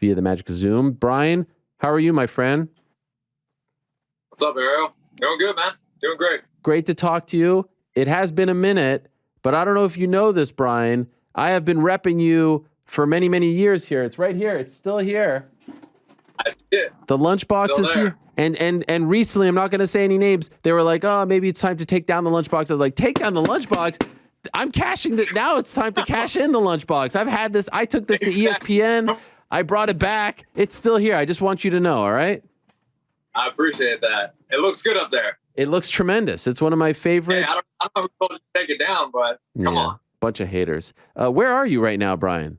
via the magic of Zoom. Bryan, how are you, my friend? What's up, Ariel? Doing good, man. Doing great. Great to talk to you. It has been a minute, but I don't know if you know this, Bryan. I have been repping you for many, many years here. It's right here. It's still here. I see it. The lunchbox Still is there. here. And recently, I'm not going to say any names. They were like, oh, maybe it's time to take down the lunchbox. I was like, take down the lunchbox? I'm cashing it. Now it's time to cash in the lunchbox. I've had this. I took this to ESPN. I brought it back. It's still here. I just want you to know, all right? I appreciate that. It looks good up there. It looks tremendous. It's one of my favorite. Hey, I don't know who told you to take it down, but come on. Bunch of haters. Where are you right now, Bryan?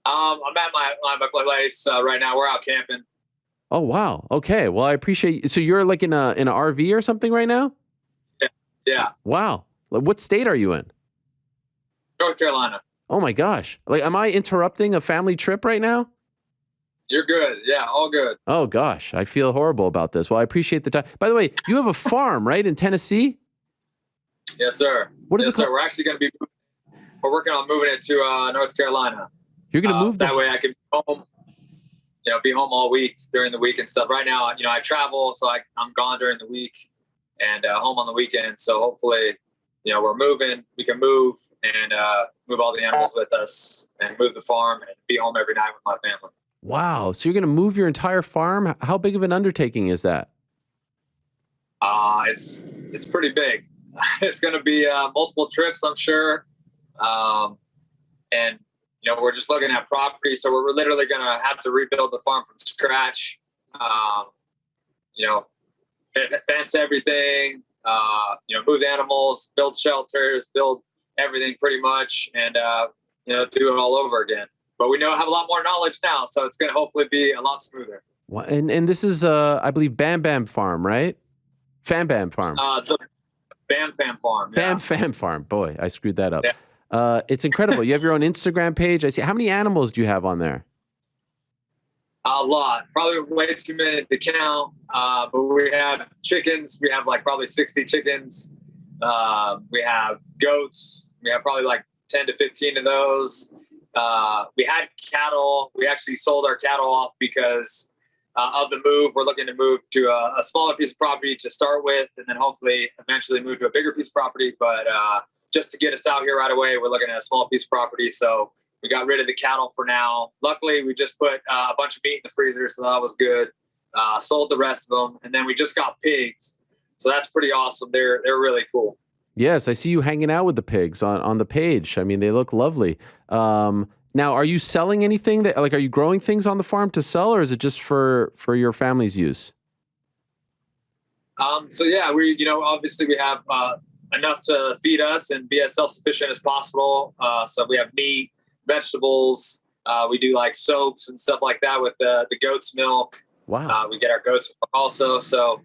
I'm at my place right now. We're out camping. Oh, wow. Okay. Well, I appreciate you. So you're like in an RV or something right now? Yeah. Wow. What state are you in? North Carolina. Oh my gosh. Like, am I interrupting a family trip right now? You're good. Yeah, all good. Oh gosh. I feel horrible about this. Well, I appreciate the time. By the way, you have a farm, right? In Tennessee? Yes, sir. What is yes, it called? sir. We're actually going to we're working on moving it to North Carolina. You're going to move that way I can be home all week during the week and stuff. Right now, I travel, so I'm gone during the week and home on the weekend. So hopefully, we're moving. We can move and move all the animals with us and move the farm and be home every night with my family. Wow. So you're going to move your entire farm? How big of an undertaking is that? It's pretty big. It's going to be multiple trips, I'm sure. And we're just looking at property, so we're literally going to have to rebuild the farm from scratch. Fence everything. Move the animals, build shelters, build everything pretty much, and do it all over again. But we have a lot more knowledge now, so it's going to hopefully be a lot smoother. And this is, I believe, Bam Bam Farm, right? Fam Bam Farm. The Bam Fam Farm. Yeah. Bam Fam Farm. Boy, I screwed that up. Yeah. It's incredible. You have your own Instagram page. I see. How many animals do you have on there? A lot. Probably way too many to count. But we have chickens. We have probably 60 chickens. We have goats. We have probably 10 to 15 of those. We had cattle. We actually sold our cattle off because of the move. We're looking to move to a smaller piece of property to start with, and then hopefully eventually move to a bigger piece of property. But just to get us out here right away, we're looking at a small piece of property. So we got rid of the cattle for now. Luckily, we just put a bunch of meat in the freezer, so that was good. Sold the rest of them, and then we just got pigs. So that's pretty awesome. They're really cool. Yes, I see you hanging out with the pigs on the page. I mean, they look lovely. Now, are you selling anything? Are you growing things on the farm to sell, or is it just for your family's use? So yeah, obviously we have enough to feed us and be as self-sufficient as possible. So we have meat, vegetables. We do soaps and stuff like that with the goat's milk. Wow. We get our goat's milk also. So,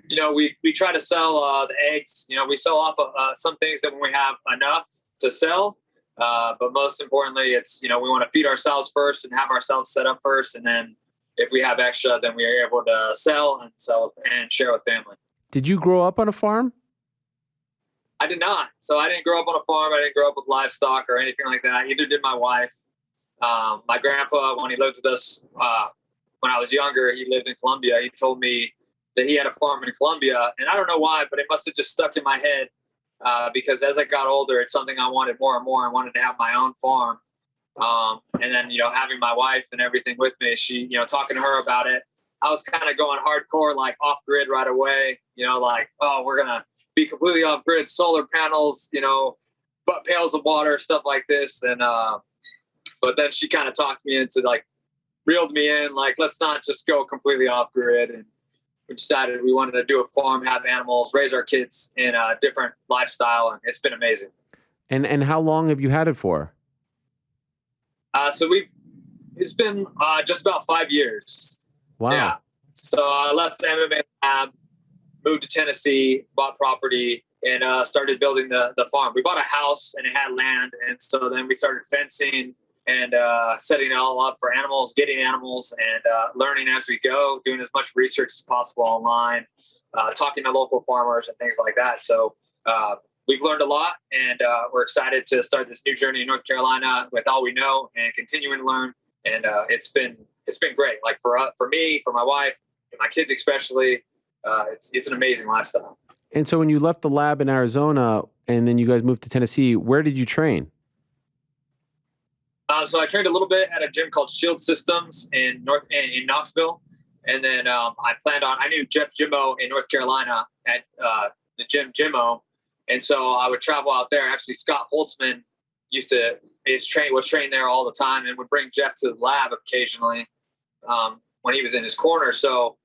we try to sell the eggs. We sell off some things that when we have enough to sell. But most importantly, it's, we want to feed ourselves first and have ourselves set up first. And then if we have extra, then we are able to sell and share with family. Did you grow up on a farm? I did not. So I didn't grow up on a farm. I didn't grow up with livestock or anything like that. Neither did my wife. My grandpa, when he lived with us, when I was younger, he lived in Colombia. He told me that he had a farm in Colombia. And I don't know why, but it must have just stuck in my head because as I got older, it's something I wanted more and more. I wanted to have my own farm. And then, having my wife and everything with me, she, talking to her about it, I was kind of going hardcore, off grid right away, oh, we're going to be completely off grid, solar panels, but pails of water, stuff like this. And, but then she kind of talked me into reeled me in, let's not just go completely off grid. And we decided we wanted to do a farm, have animals, raise our kids in a different lifestyle. And it's been amazing. And how long have you had it for? So it's been just about 5 years. Wow. Yeah. So I left the MMA lab, moved to Tennessee, bought property, and started building the farm. We bought a house and it had land. And so then we started fencing and setting it all up for animals, getting animals, and learning as we go, doing as much research as possible online, talking to local farmers and things like that. So we've learned a lot, and we're excited to start this new journey in North Carolina with all we know and continuing to learn And it's been great. Like for me, for my wife, my kids especially, it's an amazing lifestyle. And so when you left the lab in Arizona and then you guys moved to Tennessee, where did you train? So I trained a little bit at a gym called Shield Systems in Knoxville, and then I knew Jeff Jimmo in North Carolina at the gym Jimmo, and so I would travel out there. Actually, Scott Holtzman was trained there all the time and would bring Jeff to the lab occasionally when he was in his corner. So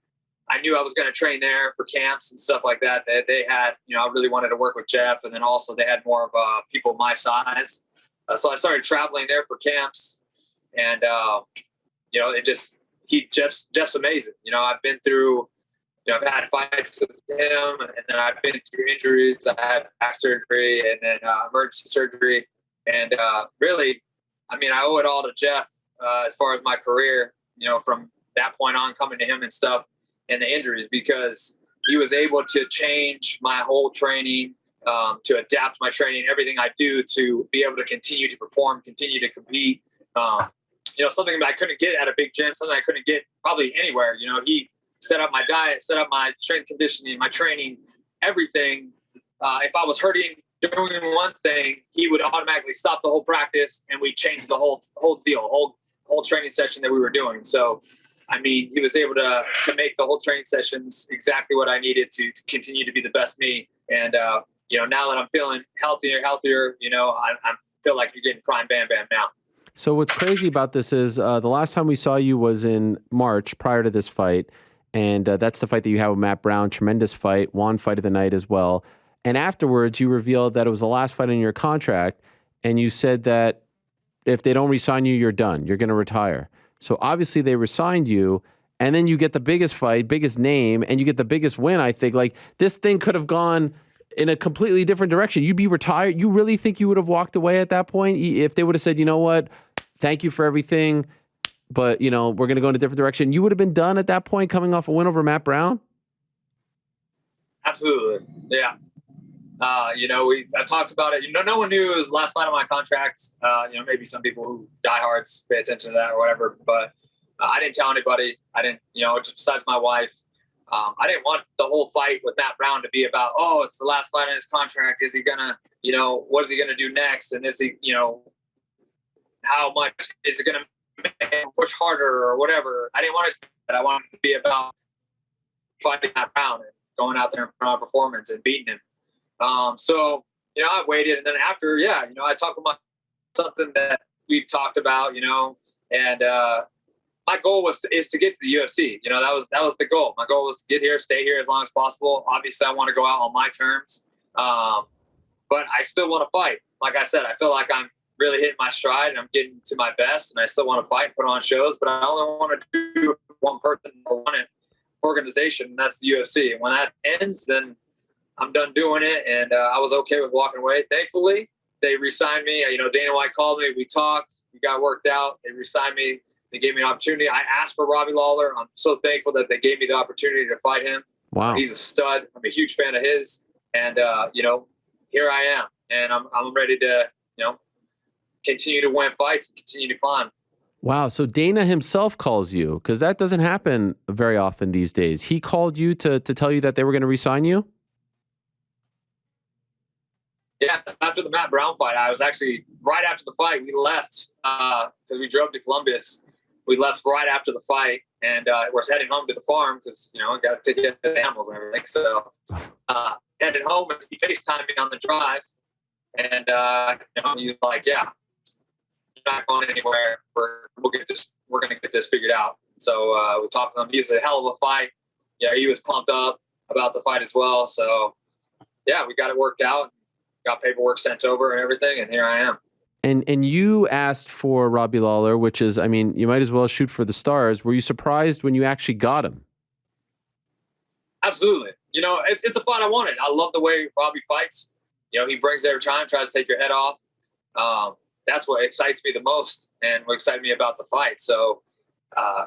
I knew I was going to train there for camps and stuff like that. They had, I really wanted to work with Jeff, and then also they had more of people my size. So I started traveling there for camps, and Jeff's amazing. I've been through, I've had fights with him, and then I've been through injuries. I had back surgery and then emergency surgery, and really, I owe it all to Jeff as far as my career. From that point on, coming to him and stuff, and the injuries, because he was able to change my whole training. To adapt my training, everything I do to be able to continue to perform, continue to compete. Something that I couldn't get at a big gym, something I couldn't get probably anywhere. He set up my diet, set up my strength conditioning, my training, everything. If I was hurting doing one thing, he would automatically stop the whole practice and we changed the whole deal, whole training session that we were doing. So, he was able to make the whole training sessions exactly what I needed to continue to be the best me. And, now that I'm feeling healthier, I feel like you're getting prime Bam Bam now. So what's crazy about this is the last time we saw you was in March prior to this fight. And that's the fight that you had with Matt Brown. Tremendous fight. Won fight of the night as well. And afterwards, you revealed that it was the last fight in your contract. And you said that if they don't re-sign you, you're done. You're going to retire. So obviously they re-signed you. And then you get the biggest fight, biggest name, and you get the biggest win, I think. Like, this thing could have gone in a completely different direction. You'd be retired. You really think you would have walked away at that point if they would have said, you know what, thank you for everything, but, we're going to go in a different direction? You would have been done at that point coming off a win over Matt Brown? Absolutely. Yeah. I talked about it. No one knew it was the last fight of my contract. Maybe some people who diehards pay attention to that or whatever, but I didn't tell anybody. I didn't, just besides my wife. I didn't want the whole fight with Matt Brown to be about, it's the last fight in his contract. Is he gonna, what is he gonna do next? And is he, how much is it gonna make him push harder or whatever? I didn't want it to be that. I wanted it to be about fighting Matt Brown and going out there and putting on a performance and beating him. So I waited, and then after, I talked about something that we've talked about, and my goal is to get to the UFC. That was the goal. My goal was to get here, stay here as long as possible. Obviously, I want to go out on my terms, but I still want to fight. Like I said, I feel like I'm really hitting my stride and I'm getting to my best, and I still want to fight and put on shows. But I only want to do one person or one organization, and that's the UFC. And when that ends, then I'm done doing it, and I was okay with walking away. Thankfully, they re-signed me. Dana White called me. We talked. We got worked out. They re-signed me. They gave me an opportunity. I asked for Robbie Lawler. I'm so thankful that they gave me the opportunity to fight him. Wow. He's a stud. I'm a huge fan of his. And, here I am. And I'm ready to, continue to win fights and continue to climb. Wow. So Dana himself calls you, because that doesn't happen very often these days. He called you to tell you that they were going to re-sign you? Yeah, after the Matt Brown fight, I was actually right after the fight. We left because we drove to Columbus. We left right after the fight, and we're heading home to the farm because I got to take care of the animals and everything. So headed home, and he FaceTimed me on the drive, and he was like, "Yeah, you're not going anywhere. We're going to get this figured out." So we talked to him. He was a hell of a fight. Yeah, he was pumped up about the fight as well. So yeah, we got it worked out. Got paperwork sent over and everything, and here I am. And you asked for Robbie Lawler, which is, you might as well shoot for the stars. Were you surprised when you actually got him? Absolutely. It's a fight I wanted. I love the way Robbie fights. He brings it every time, tries to take your head off. That's what excites me the most and what excited me about the fight. So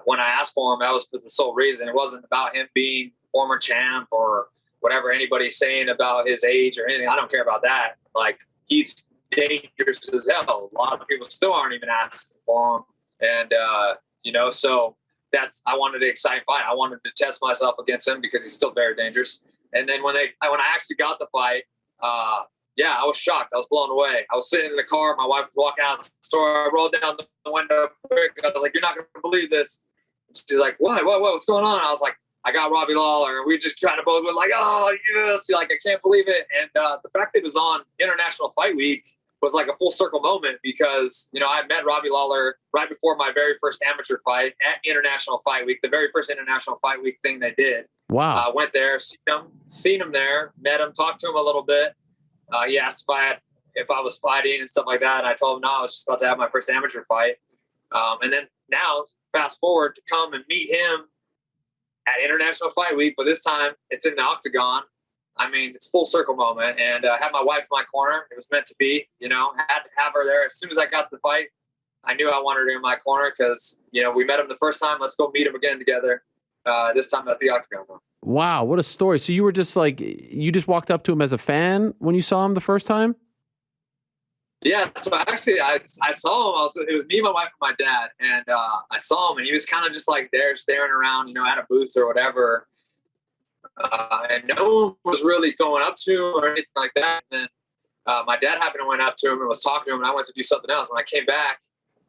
when I asked for him, that was for the sole reason. It wasn't about him being former champ or whatever anybody's saying about his age or anything. I don't care about that. Like, he's dangerous as hell. A lot of people still aren't even asking for him. And, so I wanted an exciting fight. I wanted to test myself against him because he's still very dangerous. And then when I actually got the fight, I was shocked. I was blown away. I was sitting in the car. My wife was walking out the store. I rolled down the window quick. I was like, "You're not going to believe this." And she's like, "What? What's going on?" I was like, "I got Robbie Lawler." And we just kind of both went like, "Oh, yes." Like, I can't believe it. And the fact that it was on International Fight Week was like a full circle moment because, I met Robbie Lawler right before my very first amateur fight at International Fight Week, the very first International Fight Week thing they did. Wow. Went there, seen him there, met him, talked to him a little bit. He asked if I was fighting and stuff like that. And I told him, no, I was just about to have my first amateur fight. And then now, fast forward to come and meet him at International Fight Week, but this time it's in the octagon. I mean, it's full circle moment. And I had my wife in my corner. It was meant to be, I had to have her there. As soon as I got the fight, I knew I wanted her in my corner because, we met him the first time. Let's go meet him again together. This time at the octagon. Wow, what a story. So you were just you just walked up to him as a fan when you saw him the first time? Yeah, so actually I saw him. It was me, my wife, and my dad. And I saw him, and he was kind of just like there staring around, at a booth or whatever. And no one was really going up to him or anything like that. And then my dad happened to went up to him and was talking to him, and I went to do something else. When I came back,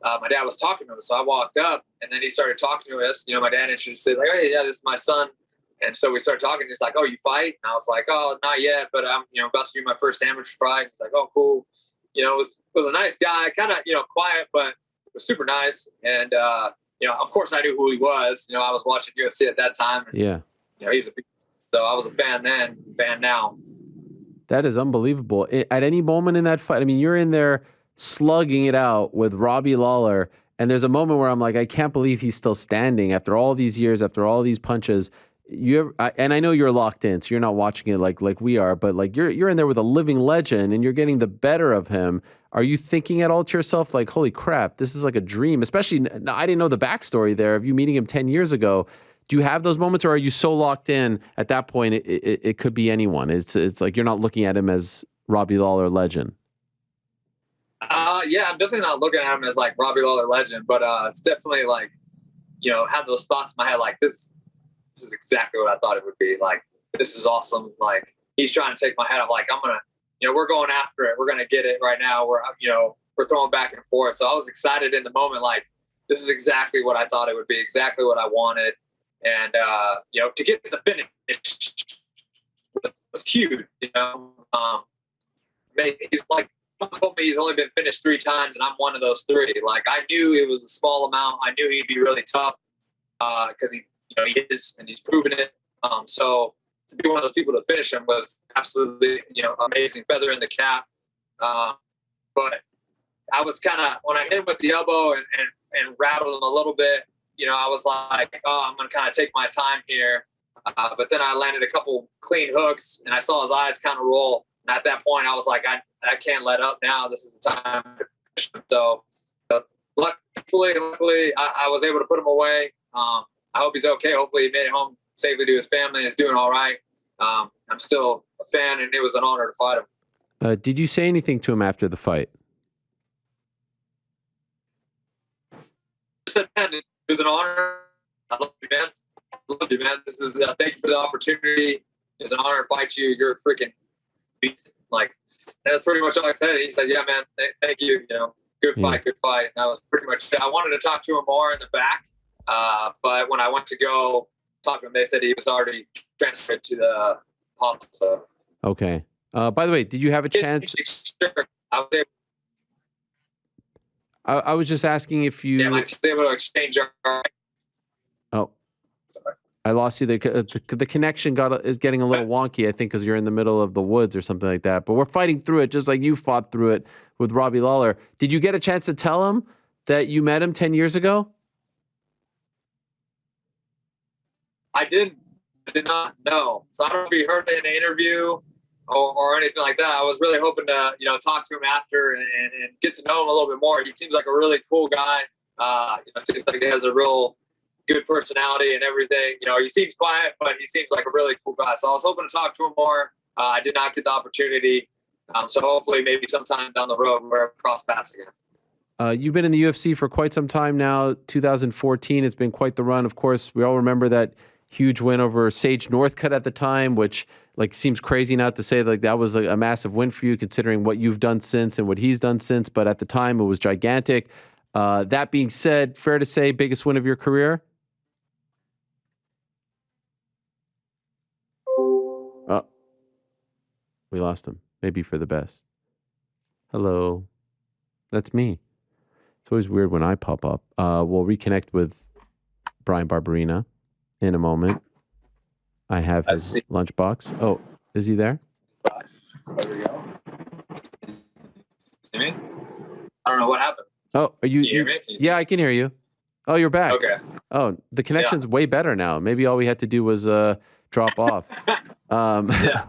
my dad was talking to him. So I walked up, and then he started talking to us. My dad introduced us, like, "Hey, yeah, this is my son." And so we started talking. He's like, "Oh, you fight?" And I was like, "Oh, not yet, but I'm, about to do my first amateur fight." He's like, "Oh, cool." It was a nice guy, kind of, quiet, but it was super nice. And, of course I knew who he was. I was watching UFC at that time. And, yeah. So I was a fan then, fan now. That is unbelievable. At any moment in that fight, I mean, you're in there slugging it out with Robbie Lawler, and there's a moment where I'm like, I can't believe he's still standing after all these years, after all these punches. And I know you're locked in, so you're not watching it like we are, but like you're in there with a living legend, and you're getting the better of him. Are you thinking at all to yourself, like, holy crap, this is like a dream? Especially, I didn't know the backstory there of you meeting him 10 years ago. Do you have those moments, or are you so locked in at that point it could be anyone? It's like you're not looking at him as Robbie Lawler legend. Yeah, I'm definitely not looking at him as like Robbie Lawler legend, but it's definitely like, have those thoughts in my head like this is exactly what I thought it would be. Like, this is awesome. Like, he's trying to take my head. I'm like, I'm gonna, we're going after it. We're gonna get it right now. We're throwing back and forth. So I was excited in the moment. Like, this is exactly what I thought it would be. Exactly what I wanted. And, to get the finish was huge, he's like, told me he's only been finished 3 times, and I'm one of those 3. Like, I knew it was a small amount. I knew he'd be really tough because he is, and he's proven it. So to be one of those people to finish him was absolutely, amazing, feather in the cap. But I was kind of, when I hit him with the elbow and rattled him a little bit, I was like, oh, I'm going to kind of take my time here. But then I landed a couple clean hooks, and I saw his eyes kind of roll. And at that point, I was like, I can't let up now. This is the time to finish him. So luckily, I was able to put him away. I hope he's okay. Hopefully he made it home safely to his family and is doing all right. I'm still a fan, and it was an honor to fight him. Did you say anything to him after the fight? I said, man, it was an honor. I love you, man. I love you, man. This is thank you for the opportunity. It's an honor to fight you. You're a freaking beast. Like, and that's pretty much all I said. He said, yeah, man, thank you. Good fight, good fight. And that was pretty much it. I wanted to talk to him more in the back. But when I went to go talk to him, they said he was already transferred to the hospital. Okay. By the way, did you have a chance? Sure. I was just asking if you. Yeah, I was able to exchange our. Oh, sorry. I lost you. The connection is getting a little wonky, I think, because you're in the middle of the woods or something like that. But we're fighting through it, just like you fought through it with Robbie Lawler. Did you get a chance to tell him that you met him 10 years ago? I did not know. So I don't know if he heard it in an interview or anything like that. I was really hoping to, talk to him after and get to know him a little bit more. He seems like a really cool guy. Seems like he has a real good personality and everything. He seems quiet, but he seems like a really cool guy. So I was hoping to talk to him more. I did not get the opportunity. So hopefully maybe sometime down the road we're cross paths again. You've been in the UFC for quite some time now. 2014, it's been quite the run. Of course, we all remember that huge win over Sage Northcutt at the time, which like seems crazy not to say like that was a massive win for you considering what you've done since and what he's done since. But at the time, it was gigantic. That being said, fair to say, biggest win of your career? Oh, we lost him. Maybe for the best. Hello. That's me. It's always weird when I pop up. We'll reconnect with Bryan Barberena in a moment. I have his lunchbox. Oh, is he there? There we go. Hear me? I don't know what happened. Oh, are you? Can you hear me? Yeah, I can hear you. Oh, you're back. Okay. Oh, the connection's way better now. Maybe all we had to do was drop off. Yeah.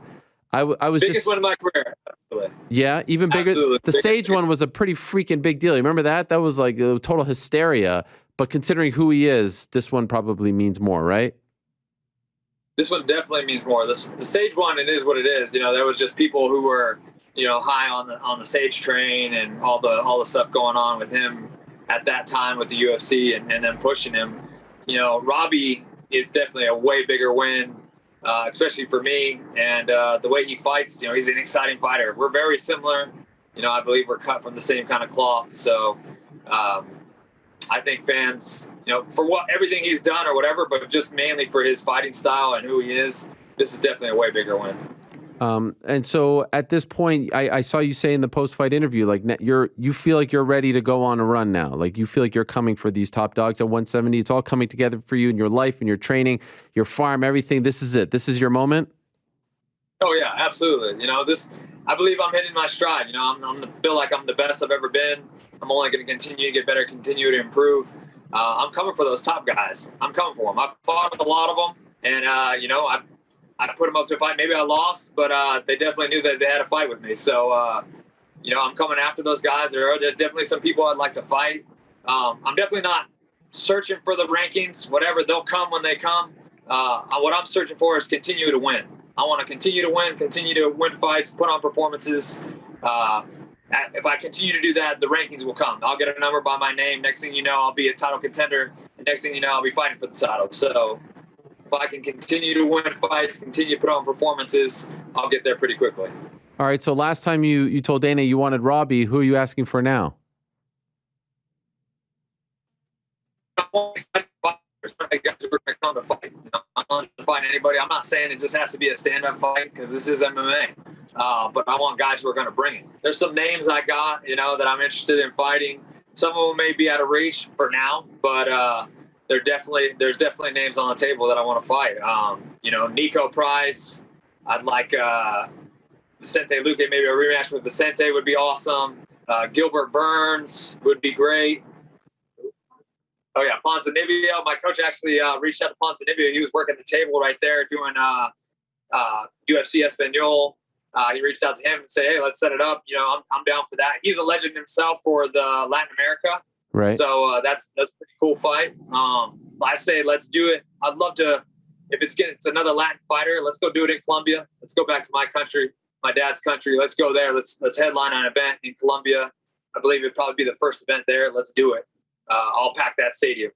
I was biggest just one of my career. Absolutely. Yeah, even bigger. Absolutely. The Sage one was a pretty freaking big deal. You remember that? That was like a total hysteria. But considering who he is, this one probably means more, right? This one definitely means more. The Sage one, it is what it is. You know, there was just people who were, you know, high on the Sage train and all the stuff going on with him at that time with the UFC and then pushing him. You know, Robbie is definitely a way bigger win. Especially for me and the way he fights, you know, he's an exciting fighter. We're very similar. You know, I believe we're cut from the same kind of cloth. So I think fans, you know, for everything he's done or whatever, but just mainly for his fighting style and who he is, this is definitely a way bigger win. And so at this point, I saw you say in the post-fight interview, like you feel like you're ready to go on a run now. Like you feel like you're coming for these top dogs at 170. It's all coming together for you in your life and your training, your farm, everything. This is it. This is your moment. Oh yeah, absolutely. You know, I believe I'm hitting my stride. You know, I feel like I'm the best I've ever been. I'm only going to continue to get better, continue to improve. I'm coming for those top guys. I'm coming for them. I've fought a lot of them, and you know, I put them up to a fight. Maybe I lost, but they definitely knew that they had a fight with me. So, you know, I'm coming after those guys. There's definitely some people I'd like to fight. I'm definitely not searching for the rankings. Whatever, they'll come when they come. What I'm searching for is continue to win. I want to continue to win fights, put on performances. If I continue to do that, the rankings will come. I'll get a number by my name. Next thing you know, I'll be a title contender. And next thing you know, I'll be fighting for the title. So if I can continue to win fights, continue to put on performances, I'll get there pretty quickly. All right. So last time you told Dana you wanted Robbie, who are you asking for now? Guys who are going to come to fight. You know, I'm not to fight anybody. I'm not saying it just has to be a stand-up fight because this is MMA. But I want guys who are going to bring it. There's some names I got, you know, that I'm interested in fighting. Some of them may be out of reach for now, but there's definitely names on the table that I want to fight. You know, Nico Price. I'd like Vicente Luque. Maybe a rematch with Vicente would be awesome. Gilbert Burns would be great. Oh yeah, Ponzinibbio. My coach actually reached out to Ponzinibbio. He was working the table right there doing UFC Espanol. He reached out to him and said, "Hey, let's set it up. You know, I'm down for that." He's a legend himself for the Latin America. Right. So that's a pretty cool fight. I say let's do it. I'd love to. If it's another Latin fighter, let's go do it in Colombia. Let's go back to my country, my dad's country. Let's go there. Let's headline an event in Colombia. I believe it'd probably be the first event there. Let's do it. I'll pack that stadium.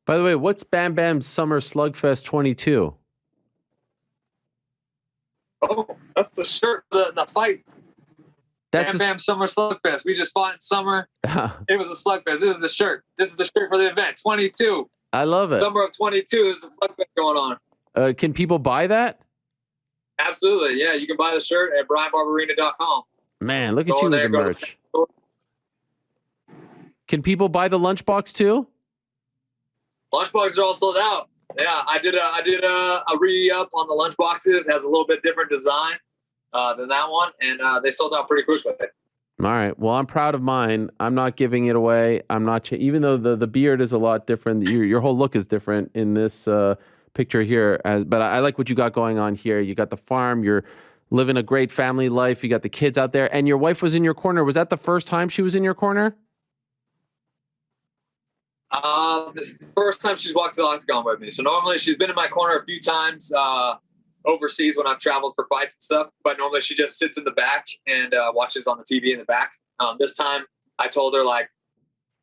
By the way, what's Bam Bam's Summer Slugfest 22? Oh, that's the shirt, the fight. Bam Bam Summer Slugfest. We just fought in summer. It was a slugfest. This is the shirt. This is the shirt for the event. 22. I love it. Summer of 22 is a slugfest going on. Can people buy that? Absolutely. Yeah, you can buy the shirt at bryanbarberena.com. Man, look at you with the merch. Can people buy the lunchbox too? Lunchboxes are all sold out. Yeah, I did a re-up on the lunchboxes. Has a little bit different design than that one, and they sold out pretty quickly. All right. Well, I'm proud of mine. I'm not giving it away. I'm not even though the beard is a lot different. Your whole look is different in this picture here. But I like what you got going on here. You got the farm. You're living a great family life. You got the kids out there, and your wife was in your corner. Was that the first time she was in your corner? This is the first time she's walked to the octagon with me. So normally she's been in my corner a few times overseas when I've traveled for fights and stuff. But normally she just sits in the back and watches on the TV in the back. This time I told her, like,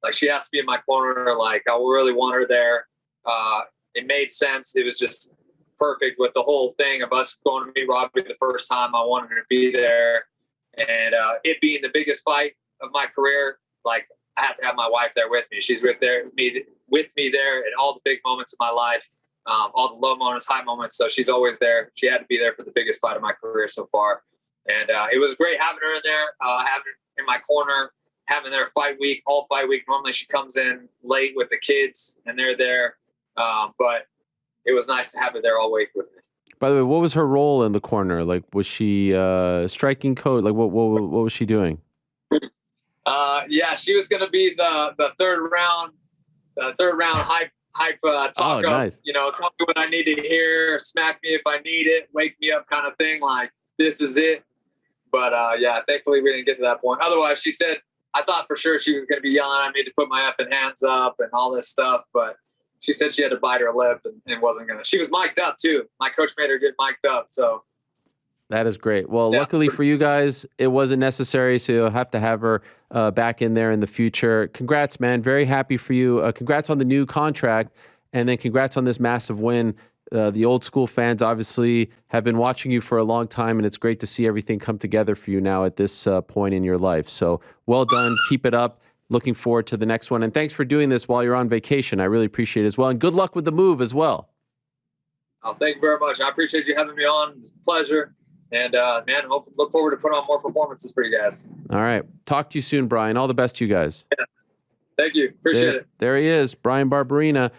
Like, she has to be in my corner. Like, I really want her there. It made sense. It was just perfect with the whole thing of us going to meet Robbie the first time. I wanted her to be there. And it being the biggest fight of my career, like, I have to have my wife there with me. She's with me there in all the big moments of my life, all the low moments, high moments. So she's always there. She had to be there for the biggest fight of my career so far. And it was great having her in there, having her in my corner, having her all fight week. Normally she comes in late with the kids and they're there. But it was nice to have her there all week with me. By the way, what was her role in the corner? Like, was she striking coach? Like, what was she doing? Yeah, she was going to be the third round hype talk up. Nice. You know, tell me what I need to hear, smack me if I need it, wake me up kind of thing. Like, this is it. But yeah, thankfully we didn't get to that point. Otherwise, she said, I thought for sure she was going to be yelling at me to put my effing hands up and all this stuff. But she said she had to bite her lip and wasn't going to. She was mic'd up too. My coach made her get mic'd up. So. That is great. Well, Yeah. Luckily for you guys, it wasn't necessary, so you'll have to have her back in there in the future. Congrats, man. Very happy for you. Congrats on the new contract, and then congrats on this massive win. The old school fans obviously have been watching you for a long time, and it's great to see everything come together for you now at this point in your life. So well done. Keep it up. Looking forward to the next one. And thanks for doing this while you're on vacation. I really appreciate it as well. And good luck with the move as well. Oh, thank you very much. I appreciate you having me on. Pleasure. And, man, look forward to putting on more performances for you guys. All right. Talk to you soon, Bryan. All the best to you guys. Yeah. Thank you. Appreciate it. There he is, Bryan Barberena.